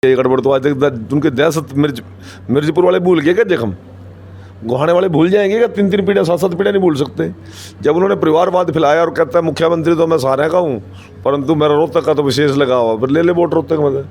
ये गड़बड़ तो आज तक उनके दहशत मिर्जपुर वाले भूल गए क्या जख्म? गोहाने वाले भूल जाएंगे क्या? 3-3 पीढ़ियाँ 7-7 पीढ़ियाँ नहीं भूल सकते। जब उन्होंने परिवारवाद फैलाया और कहता है मुख्यमंत्री तो मैं सारे का हूँ, परंतु मेरा रोहतक का तो विशेष लगा हुआ, फिर ले वोट रोहतक में।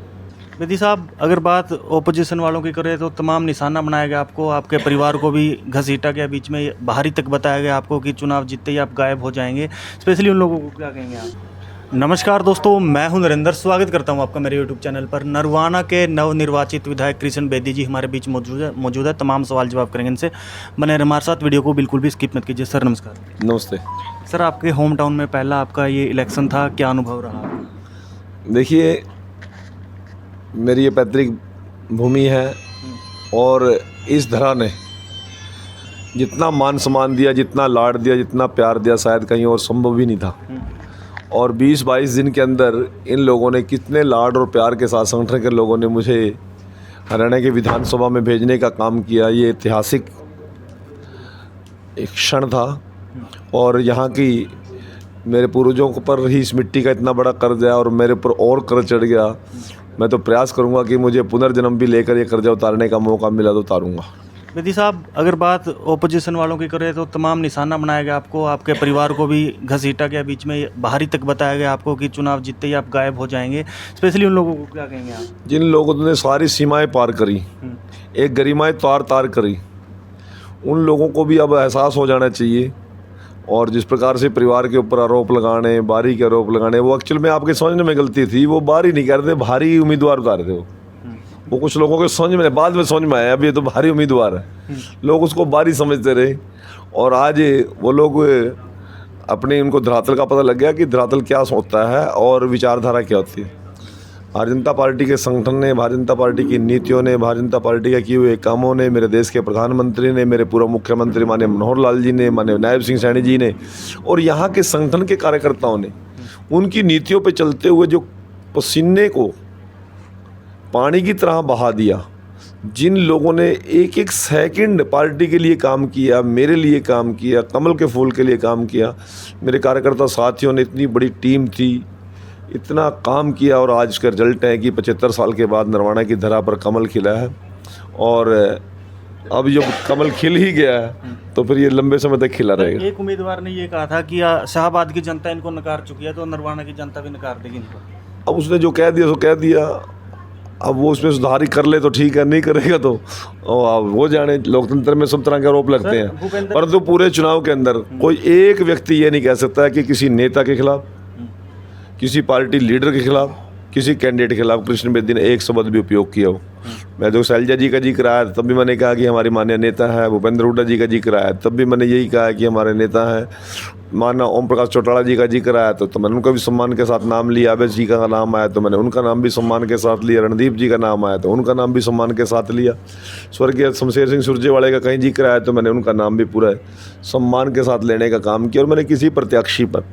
बेदी साहब, अगर बात ओपोजिशन वालों की करें तो तमाम निशाना बनाया गया आपको, आपके परिवार को भी घसीटा गया, बीच में बाहरी तक बताया गया आपको कि चुनाव जीतते ही आप गायब हो जाएंगे। स्पेशली उन लोगों को क्या कहेंगे आप? नमस्कार दोस्तों, मैं हूं नरेंद्र, स्वागत करता हूं आपका मेरे यूट्यूब चैनल पर। नरवाना के नवनिर्वाचित विधायक कृष्ण बेदी जी हमारे बीच मौजूद है। तमाम सवाल जवाब करेंगे इनसे। बने रहिए हमारे साथ, वीडियो को बिल्कुल भी स्किप मत कीजिए। सर नमस्कार। नमस्ते सर, आपके होम टाउन में पहला आपका ये इलेक्शन था, क्या अनुभव रहा? देखिए, मेरी ये पैतृक भूमि है और इस धरा ने जितना मान सम्मान दिया, जितना लाड दिया, जितना प्यार दिया, शायद कहीं और संभव ही नहीं था। और 20-22 दिन के अंदर इन लोगों ने कितने लाड और प्यार के साथ, संगठन के लोगों ने मुझे हरियाणा के विधानसभा में भेजने का काम किया। ये ऐतिहासिक एक क्षण था और यहाँ की मेरे पूर्वजों पर ही इस मिट्टी का इतना बड़ा कर्ज है और मेरे ऊपर और कर्ज चढ़ गया। मैं तो प्रयास करूँगा कि मुझे पुनर्जन्म भी लेकर ये कर्जा उतारने का मौका मिला तो उतारूँगा। बेदी साहब, अगर बात ओपोजिशन वालों की करें तो तमाम निशाना बनाया गया आपको, आपके परिवार को भी घसीटा गया, बीच में बाहरी तक बताया गया आपको कि चुनाव जीतते ही आप गायब हो जाएंगे। स्पेशली उन लोगों को क्या कहेंगे आप? जिन लोगों ने सारी सीमाएं पार करी, एक गरिमाएं तार करी, उन लोगों को भी अब एहसास हो जाना चाहिए। और जिस प्रकार से परिवार के ऊपर आरोप लगाने, बारी के आरोप लगाने, वो एक्चुअल में आपके समझने में गलती थी। वो बारी नहीं कर रहे थे, भारी उम्मीदवार उतार रहे थे। वो कुछ लोगों के समझ में, बाद में समझ में आया अब ये तो भारी उम्मीदवार है। लोग उसको बारी समझते रहे और आज वो लोग अपने, उनको धरातल का पता लग गया कि धरातल क्या होता है और विचारधारा क्या होती है। भारतीय जनता पार्टी के संगठन ने, भारतीय जनता पार्टी की नीतियों ने, भारतीय जनता पार्टी के किए हुए कामों ने, मेरे देश के प्रधानमंत्री ने, मेरे पूर्व मुख्यमंत्री माननीय मनोहर लाल जी ने, माननीय नायब सिंह सैनी जी ने और यहाँ के संगठन के कार्यकर्ताओं ने उनकी नीतियों पर चलते हुए जो पसीने को पानी की तरह बहा दिया, जिन लोगों ने एक एक सेकंड पार्टी के लिए काम किया, मेरे लिए काम किया, कमल के फूल के लिए काम किया, मेरे कार्यकर्ता साथियों ने, इतनी बड़ी टीम थी, इतना काम किया और आज इसका रिजल्ट है कि 75 साल के बाद नरवाना की धरा पर कमल खिला है। और अब जब कमल खिल ही गया है तो फिर ये लंबे समय तक खिला रहेगा। एक उम्मीदवार ने ये कहा था कि शाहबाद की जनता इनको नकार चुकी है, तो नरवाना की जनता भी नकार देगी इनको। अब उसने जो कह दिया सो कह दिया, अब वो उसमें सुधार ही कर ले तो ठीक है, नहीं करेगा तो वो जाने। लोकतंत्र में सब तरह के आरोप लगते हैं, परंतु पूरे चुनाव के अंदर कोई एक व्यक्ति ये नहीं कह सकता है कि किसी नेता के खिलाफ, किसी पार्टी लीडर के खिलाफ, किसी कैंडिडेट के खिलाफ कृष्ण बेदी ने एक शब्द भी उपयोग किया हो। मैं जो शैलजा जी का जिक्र आया तब भी मैंने कहा कि हमारे माननीय नेता है। भूपेंद्र हुड्डा जी का जिक्र आया तब भी मैंने यही कहा कि हमारे नेता है। मानना ओम प्रकाश चौटाला जी का जिक्र आया तो मैंने उनका भी सम्मान के साथ नाम लिया। अवैध जी का नाम आया तो मैंने उनका नाम भी सम्मान के साथ लिया। रणदीप जी का नाम आया तो उनका नाम भी सम्मान के साथ लिया। स्वर्गीय शमशेर सिंह सुरजेवाले का कहीं जिक्र आया तो मैंने उनका नाम भी पूरा सम्मान के साथ लेने का काम किया। और मैंने किसी प्रत्याशी पर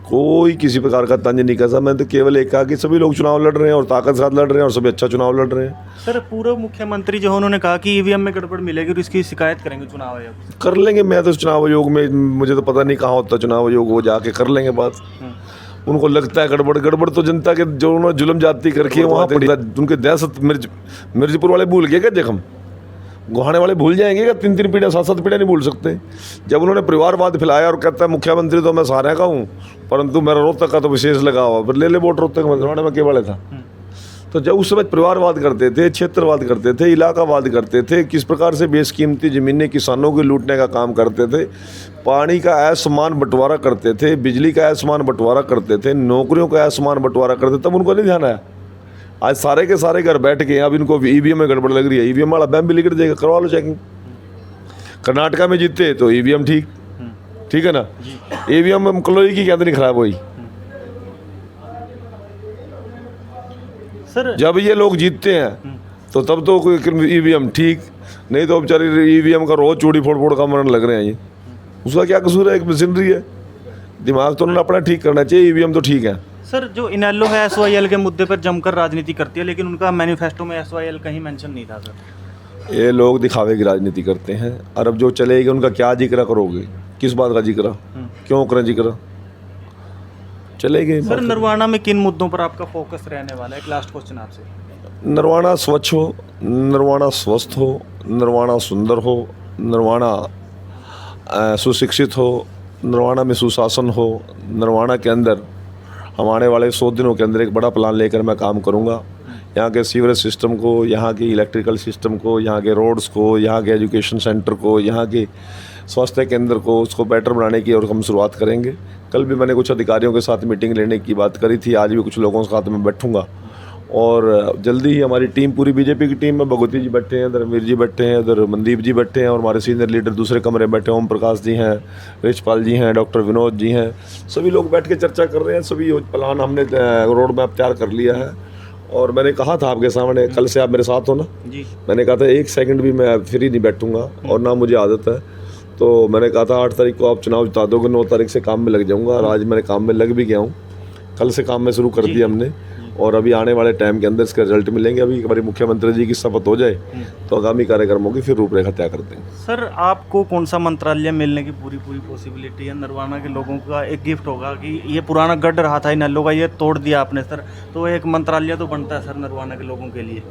कोई किसी प्रकार का तंज नहीं कसा। मैंने तो केवल एक कहा कि सभी लोग चुनाव लड़ रहे हैं और ताकत के साथ लड़ रहे हैं और सभी अच्छा चुनाव लड़ रहे हैं। सर, पूर्व मुख्यमंत्री जो उन्होंने कहा कि ईवीएम में गड़बड़ मिलेगी और इसकी शिकायत करेंगे चुनाव आयोग। कर लेंगे, मैं तो चुनाव आयोग में, मुझे तो पता नहीं कहाँ होता चुनाव आयोग, वो जाके कर लेंगे बात। उनको लगता है गड़बड़ तो जनता के जो उन्होंने जुल्म जाती करके वहाँ पर उनके दहशत मिर्जपुर वाले भूल गए क्या जख्म? गोहाने वाले भूल जाएंगे क्या? 3-3 पीढ़ियाँ 7-7 पीढ़ियाँ नहीं भूल सकते। जब उन्होंने परिवारवाद फैलाया और कहता है मुख्यमंत्री तो मैं सारे का हूँ, परंतु मेरा रोहतक का तो विशेष लगा हुआ, फिर ले वोट रोहतक में, नरवाना में केवल था। तो जब उस समय परिवारवाद करते थे, क्षेत्रवाद करते थे, इलाकावाद करते थे, किस प्रकार से बेशकीमती ज़मीनें किसानों की लूटने का काम करते थे, पानी का असमान बंटवारा करते थे, बिजली का असमान बंटवारा करते थे, नौकरियों का असमान बंटवारा करते, तब उनको नहीं ध्यान आया। आज सारे के सारे घर बैठ के अब इनको ईवीएम में गड़बड़ लग रही है, ईवीएम वाला बैम भी लिख जाएगा, करवा लो चेकिंग। कर्नाटका में जीते तो ईवीएम ठीक है ना, ईवीएम में कलोई की क्या नहीं खराब हुई। सर, जब ये लोग जीतते हैं तो तब तो कोई ईवीएम ठीक, नहीं तो बेचारे ईवीएम का रोज चूड़ी फोड़ का मरण लग रहे हैं। ये उसका क्या कसूर है? एक मशीनरी है, दिमाग तो उन्होंने अपना ठीक करना चाहिए। ईवीएम तो ठीक है। सर, जो इनेलो है एसवाईएल के मुद्दे पर जमकर राजनीति करती है, लेकिन उनका मैनिफेस्टो में एसवाईएल कहीं मेंशन नहीं था। सर, ये लोग दिखावे की राजनीति करते हैं और अब जो चलेगी उनका क्या जिक्र करोगे? किस बात का जिक्र, क्यों करें जिक्र? चलेगी। सर, नरवाना में किन मुद्दों पर आपका फोकस रहने वाला है? एक लास्ट क्वेश्चन आपसे। नरवाना स्वच्छ हो, नरवाना स्वस्थ हो, नरवाना सुंदर हो, नरवाना सुशिक्षित हो, नरवाना में सुशासन हो। नरवाना के अंदर हम आने वाले 100 दिनों के अंदर एक बड़ा प्लान लेकर मैं काम करूंगा। यहाँ के सीवरेज सिस्टम को, यहाँ की इलेक्ट्रिकल सिस्टम को, यहाँ के रोड्स को, यहाँ के एजुकेशन सेंटर को, यहाँ के स्वास्थ्य केंद्र को, उसको बेटर बनाने की और हम शुरुआत करेंगे। कल भी मैंने कुछ अधिकारियों के साथ मीटिंग लेने की बात करी थी, आज भी कुछ लोगों के साथ में बैठूंगा और जल्दी ही हमारी टीम, पूरी बीजेपी की टीम में भगवती जी बैठे हैं, धर्मवीर जी बैठे हैं, उधर मनदीप जी बैठे हैं और हमारे सीनियर लीडर दूसरे कमरे में बैठे हैं, ओम प्रकाश जी हैं, रिचपाल जी हैं, डॉक्टर विनोद जी हैं, सभी लोग बैठ के चर्चा कर रहे हैं। सभी प्लान हमने रोड मैप तैयार कर लिया है और मैंने कहा था आपके सामने, कल से आप मेरे साथ हो ना जी। मैंने कहा था 1 सेकंड भी मैं फ्री नहीं बैठूंगा और ना मुझे आदत है। तो मैंने कहा था 8 तारीख को आप चुनाव जिता दोगे, 9 तारीख से काम में लग जाऊंगा और आज मैंने काम में लग भी गया हूँ। कल से काम में शुरू कर दिया हमने और अभी आने वाले टाइम के अंदर इसके रिजल्ट मिलेंगे। अभी हमारे मुख्यमंत्री जी की शपथ हो जाए तो आगामी कार्यक्रमों की फिर रूपरेखा तय कर देंगे। सर, आपको कौन सा मंत्रालय मिलने की पूरी पॉसिबिलिटी है? नरवाना के लोगों का एक गिफ्ट होगा कि ये पुराना गढ़ रहा था इन नल्लों का, ये तोड़ दिया आपने सर, तो एक मंत्रालय तो बनता है सर नरवाना के लोगों के लिए।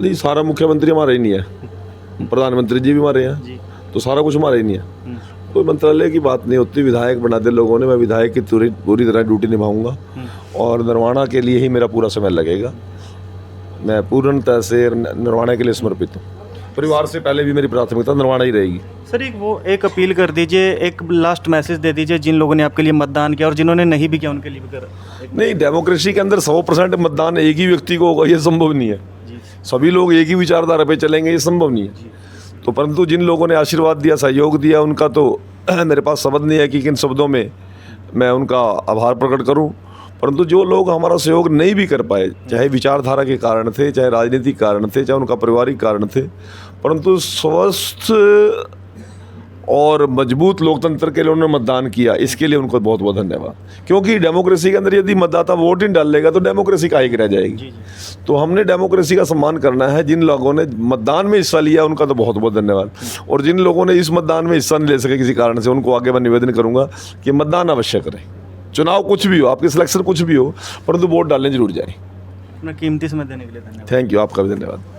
नहीं, सारा मुख्यमंत्री हमारा ही नहीं है, प्रधानमंत्री जी भी हमारे हैं, जी। तो सारा कुछ हमारा ही नहीं है। कोई मंत्रालय की बात नहीं होती, विधायक बना दे लोगों ने, मैं विधायक की पूरी तरह ड्यूटी निभाऊंगा और नरवाना के लिए ही मेरा पूरा समय लगेगा। मैं पूर्णतः से नरवाना के लिए समर्पित हूँ। परिवार से पहले भी मेरी प्राथमिकता नरवाना ही रहेगी। सर, एक अपील कर दीजिए, एक लास्ट मैसेज दे दीजिए जिन लोगों ने आपके लिए मतदान किया और जिन्होंने नहीं भी किया उनके लिए भी कर। नहीं, डेमोक्रेसी के अंदर 100% मतदान एक ही व्यक्ति को होगा, ये संभव नहीं है। सभी लोग एक ही विचारधारा पे चलेंगे, ये संभव नहीं है। तो परंतु जिन लोगों ने आशीर्वाद दिया, सहयोग दिया, उनका तो मेरे पास शब्द नहीं है कि किन शब्दों में मैं उनका आभार प्रकट करूं। परंतु जो लोग हमारा सहयोग नहीं भी कर पाए, चाहे विचारधारा के कारण थे, चाहे राजनीतिक कारण थे, चाहे उनका पारिवारिक कारण थे, परंतु स्वस्थ और मजबूत लोकतंत्र के लिए उन्होंने मतदान किया, इसके लिए उनको बहुत बहुत धन्यवाद। क्योंकि डेमोक्रेसी के अंदर यदि मतदाता वोट ही डाल लेगा तो डेमोक्रेसी काहे की रह जाएगी। तो हमने डेमोक्रेसी का सम्मान करना है। जिन लोगों ने मतदान में हिस्सा लिया उनका तो बहुत बहुत धन्यवाद, और जिन लोगों ने इस मतदान में हिस्सा नहीं ले सके किसी कारण से, उनको आगे मैं निवेदन करूँगा कि मतदान अवश्य करें। चुनाव कुछ भी हो, आपकी सिलेक्शन कुछ भी हो, परंतु वोट डालने जरूर जाए। अपना कीमती समय देने के लिए धन्यवाद। थैंक यू, आपका भी धन्यवाद।